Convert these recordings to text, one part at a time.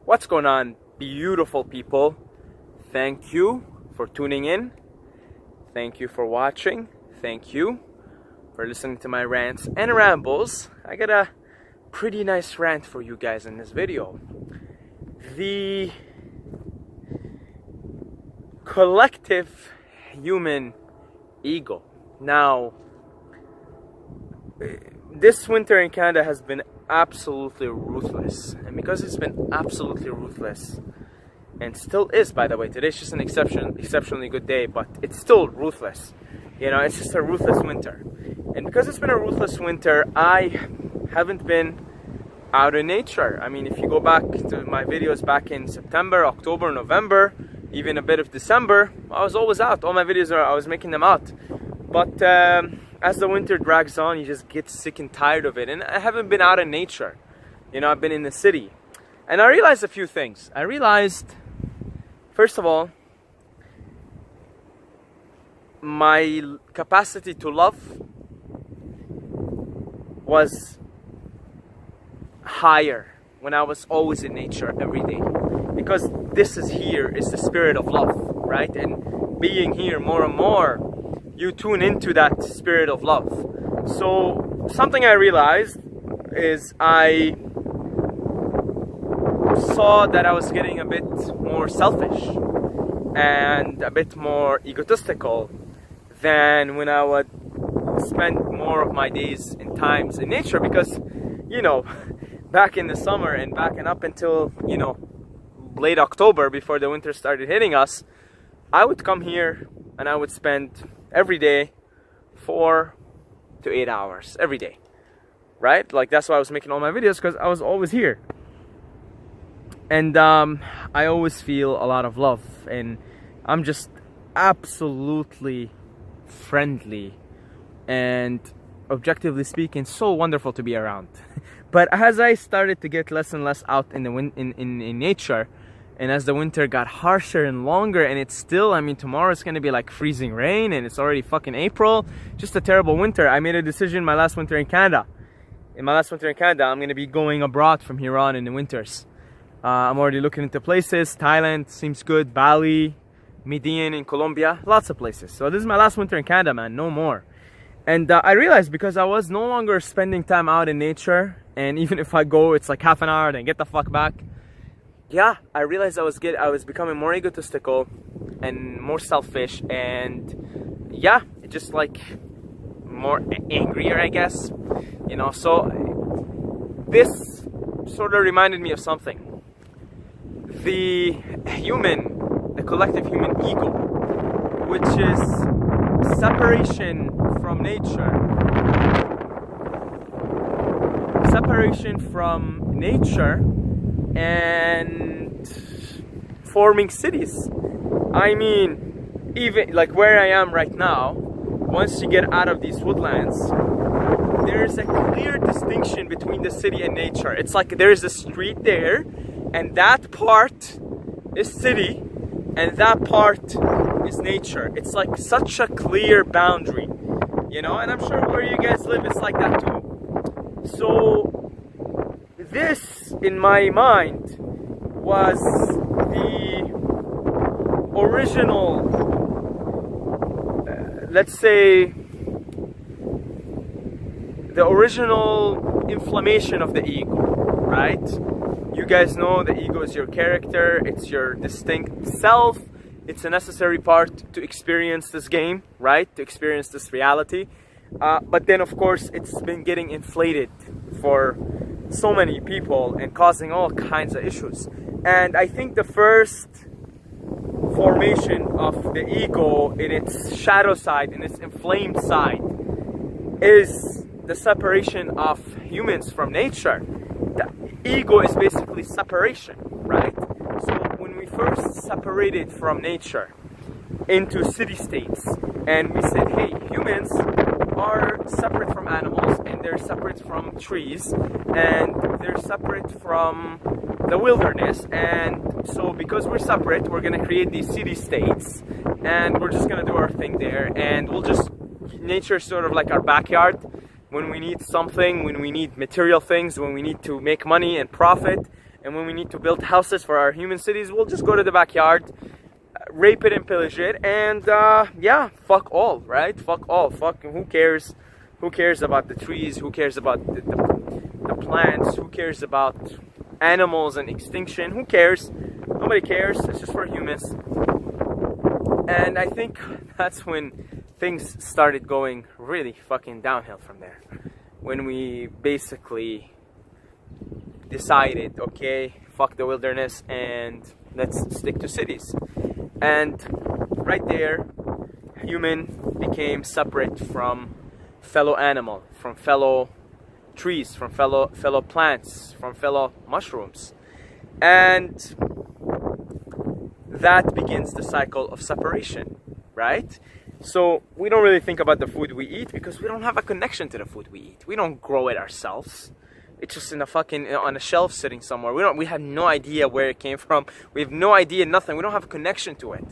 What's going on, beautiful people? Thank you for tuning in. Thank you for watching. Thank you for listening to my rants and rambles. I got a pretty nice rant for you guys in this video. The collective human ego. Now, this winter in Canada has been absolutely ruthless, and because it's been absolutely ruthless, and still is, by the way, today's just an exceptionally good day, but it's still ruthless. You know, it's just a ruthless winter. And because it's been a ruthless winter, I haven't been out in nature. I mean, if you go back to my videos back in September, October, November, even a bit of December, I was always out. All my videos I was making them out. But as the winter drags on, you just get sick and tired of it. And I haven't been out in nature. You know, I've been in the city. And I realized a few things. I realized, first of all, my capacity to love was higher when I was always in nature every day. Because this is the spirit of love, right? And being here more and more, you tune into that spirit of love. So something I realized is I saw that I was getting a bit more selfish and a bit more egotistical than when I would spend more of my days and times in nature. Because, you know, back in the summer and back and up until, you know, late October, before the winter started hitting us, I would come here and I would spend every day 4 to 8 hours every day, right? Like, that's why I was making all my videos, because I was always here. And I always feel a lot of love, and I'm just absolutely friendly and, objectively speaking, so wonderful to be around. But as I started to get less and less out in the in nature, and as the winter got harsher and longer, and it's still, I mean, tomorrow it's gonna be like freezing rain, and it's already fucking April. Just a terrible winter. I made a decision my last winter in Canada. In my last winter in Canada, I'm gonna be going abroad from here on in the winters. I'm already looking into places. Thailand seems good. Bali, Medellin in Colombia, lots of places. So this is my last winter in Canada, man, no more. And I realized, because I was no longer spending time out in nature, and even if I go, it's like half an hour, then get the fuck back. Yeah, I realized I was becoming more egotistical and more selfish, and yeah, just like more angrier, I guess. You know, so this sort of reminded me of something. The collective human ego, which is separation from nature. Separation from nature and forming cities. I mean, even like where I am right now, once you get out of these woodlands, there's a clear distinction between the city and nature. It's like there's a street there, and that part is city, and that part is nature. It's like such a clear boundary, you know, and I'm sure where you guys live it's like that too. So this, in my mind, was the original, let's say, the original inflammation of the ego, right? You guys know the ego is your character, it's your distinct self, it's a necessary part to experience this game, right? To experience this reality. But then, of course, it's been getting inflated for so many people and causing all kinds of issues. And I think the first formation of the ego in its shadow side, in its inflamed side, is the separation of humans from nature. The ego is basically separation, right? So when we first separated from nature into city-states, and we said, hey, humans are separate from animals, and they're separate from trees, and they're separate from the wilderness, and so because we're separate, we're gonna create these city-states, and we're just gonna do our thing there, and we'll just, nature is sort of like our backyard. When we need something, when we need material things, when we need to make money and profit, And when we need to build houses for our human cities, we'll just go to the backyard, rape it and pillage it, and yeah, fuck all, right? Fuck all. Fuck, who cares? Who cares about the trees? Who cares about the plants? Who cares about animals and extinction? Who cares? Nobody cares. It's just for humans. And I think that's when things started going really fucking downhill from there. When we basically decided, okay, fuck the wilderness and let's stick to cities. And right there, human became separate from fellow animal, from fellow trees, from fellow plants, from fellow mushrooms. And that begins the cycle of separation, right? So we don't really think about the food we eat because we don't have a connection to the food we eat. We don't grow it ourselves. It's just in a fucking, on a shelf sitting somewhere. We have no idea where it came from. We have no idea, nothing. We don't have a connection to it,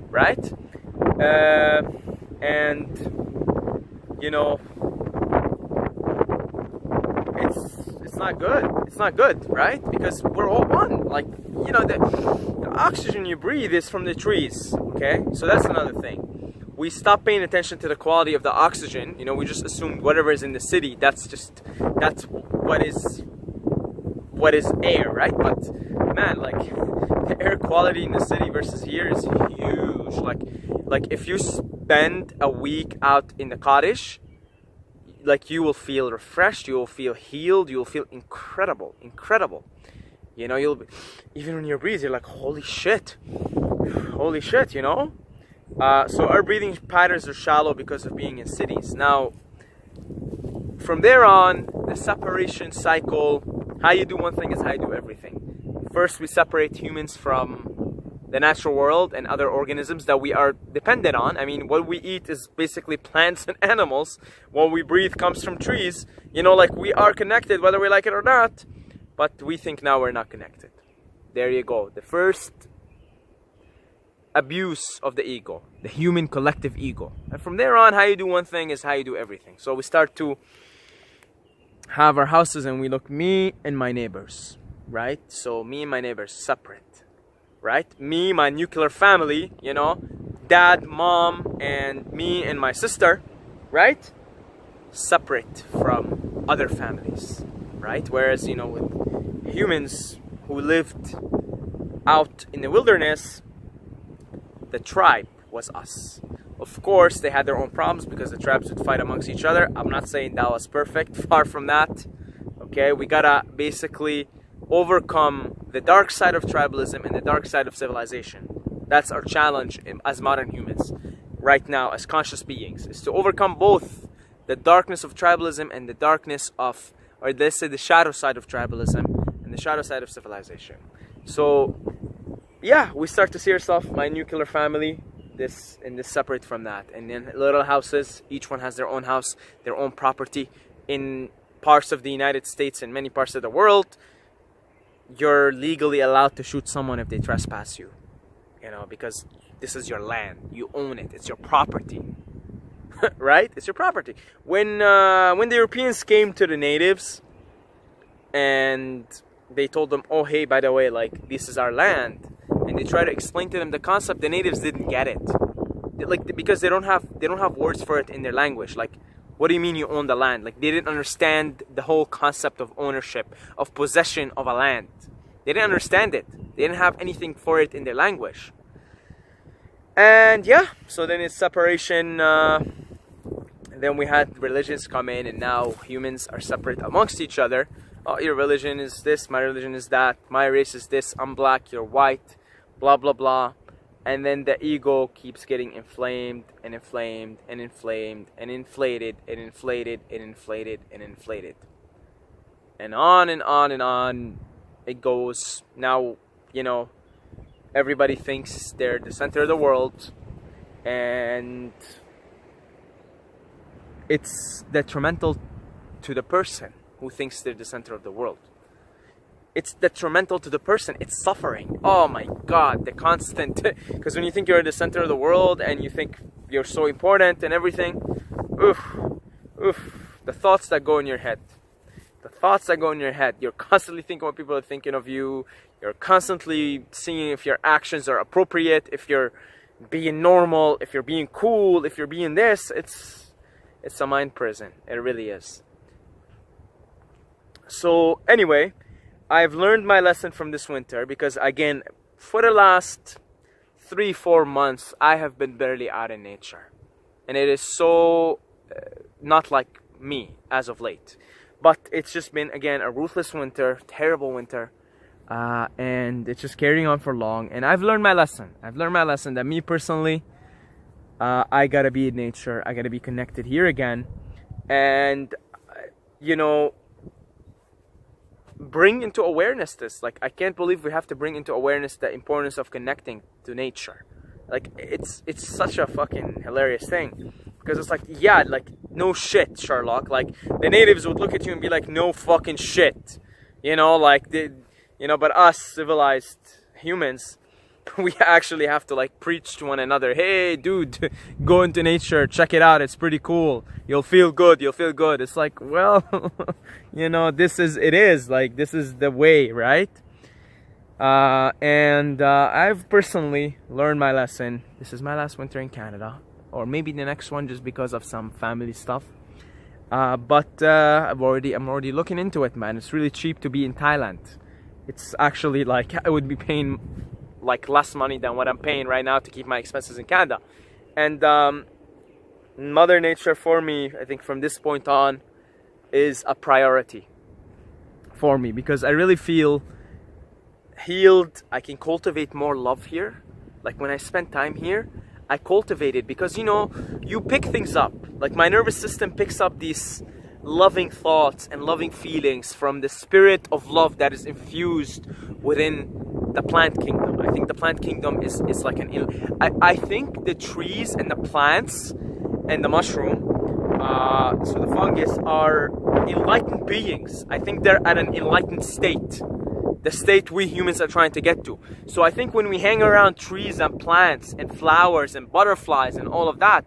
right? And you know, it's not good. It's not good, right? Because we're all one. Like, you know, the oxygen you breathe is from the trees, okay? So that's another thing. We stop paying attention to the quality of the oxygen. You know, we just assume whatever is in the city, that's what is air, right? But man, like, the air quality in the city versus here is huge. Like if you spend a week out in the cottage, like, you will feel refreshed, you will feel healed, you will feel incredible. You know, you'll be, even when you breathe, you're like, holy shit, you know? So our breathing patterns are shallow because of being in cities. Now, from there on, the separation cycle, how you do one thing is how you do everything. First, we separate humans from the natural world and other organisms that we are dependent on. I mean, what we eat is basically plants and animals. What we breathe comes from trees. You know, like, we are connected whether we like it or not, but we think now we're not connected. There you go. The first abuse of the ego, the human collective ego. And from there on, how you do one thing is how you do everything. So we start to have our houses and we look, me and my neighbors, right? So me and my neighbors separate, right? Me, my nuclear family, you know, dad, mom, and me and my sister, right? Separate from other families, right? Whereas, you know, with humans who lived out in the wilderness, the tribe was us. Of course, they had their own problems because the tribes would fight amongst each other. I'm not saying that was perfect, far from that. Okay, we gotta basically overcome the dark side of tribalism and the dark side of civilization. That's our challenge as modern humans right now, as conscious beings, is to overcome both the darkness of tribalism and the darkness of, or let's say, the shadow side of tribalism and the shadow side of civilization. So yeah, we start to see ourselves, my nuclear family, this separate from that. And then little houses, each one has their own house, their own property. In parts of the United States and many parts of the world, you're legally allowed to shoot someone if they trespass you. You know, because this is your land, you own it, it's your property. Right? It's your property. When the Europeans came to the natives and they told them, oh hey, by the way, like, this is our land, and they try to explain to them the concept, the natives didn't get it. Like, because they don't have words for it in their language. Like, what do you mean you own the land? Like, they didn't understand the whole concept of ownership, of possession of a land. They didn't understand it. They didn't have anything for it in their language. And yeah, so then it's separation. Then we had religions come in, and now humans are separate amongst each other. Oh, your religion is this, my religion is that, my race is this, I'm black, you're white, blah blah blah. And then the ego keeps getting inflamed and inflamed and inflamed and inflated and inflated and inflated and inflated. And on and on and on it goes. Now, you know, everybody thinks they're the center of the world, and it's detrimental to the person who thinks they're the center of the world. It's detrimental to the person. It's suffering. Oh my God, the constant. Because when you think you're the center of the world and you think you're so important and everything, the thoughts that go in your head. the thoughts that go in your head. You're constantly thinking what people are thinking of you. You're constantly seeing if your actions are appropriate, if you're being normal, if you're being cool, if you're being this. It's a mind prison. It really is. So anyway, I've learned my lesson from this winter, because again, for the last 3-4 months, I have been barely out in nature. And it is so not like me as of late. But it's just been, again, a ruthless winter, terrible winter. And it's just carrying on for long. And I've learned my lesson. I've learned my lesson that me personally, I gotta be in nature. I gotta be connected here again. And, you know, bring into awareness this. Like, I can't believe we have to bring into awareness the importance of connecting to nature. Like, it's such a fucking hilarious thing. Because it's like, yeah, like, no shit, Sherlock. Like, the natives would look at you and be like, no fucking shit. You know, like, but us civilized humans, we actually have to, like, preach to one another. Hey, dude, go into nature, check it out, it's pretty cool. You'll feel good, you'll feel good. It's like, well, you know, this is the way, right? I've personally learned my lesson. This is my last winter in Canada. Or maybe the next one, just because of some family stuff. But I'm already looking into it, man. It's really cheap to be in Thailand. It's actually like, I would be paying like less money than what I'm paying right now to keep my expenses in Canada. And Mother Nature for me, I think from this point on, is a priority for me, because I really feel healed. I can cultivate more love here. Like, when I spend time here, I cultivate it, because, you know, you pick things up. Like, my nervous system picks up these loving thoughts and loving feelings from the spirit of love that is infused within the plant kingdom. I think the plant kingdom is like I think the trees and the plants and the mushroom, so the fungus, are enlightened beings. I think they're at an enlightened state. The state we humans are trying to get to. So I think when we hang around trees and plants and flowers and butterflies and all of that,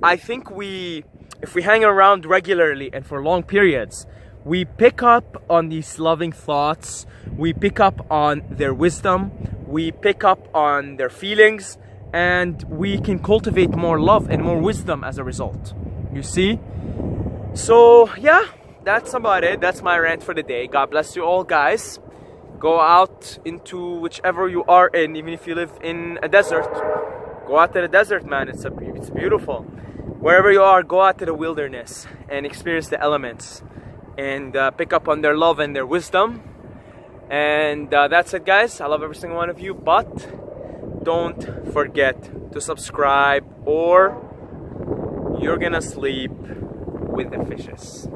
I think if we hang around regularly and for long periods, we pick up on these loving thoughts, we pick up on their wisdom, we pick up on their feelings, and we can cultivate more love and more wisdom as a result. You see? So yeah, that's about it. That's my rant for the day. God bless you all, guys. Go out into whichever you are in, even if you live in a desert. Go out to the desert, man. It's beautiful. Wherever you are, go out to the wilderness and experience the elements, and pick up on their love and their wisdom. And that's it, guys. I love every single one of you, but don't forget to subscribe, or you're gonna sleep with the fishes.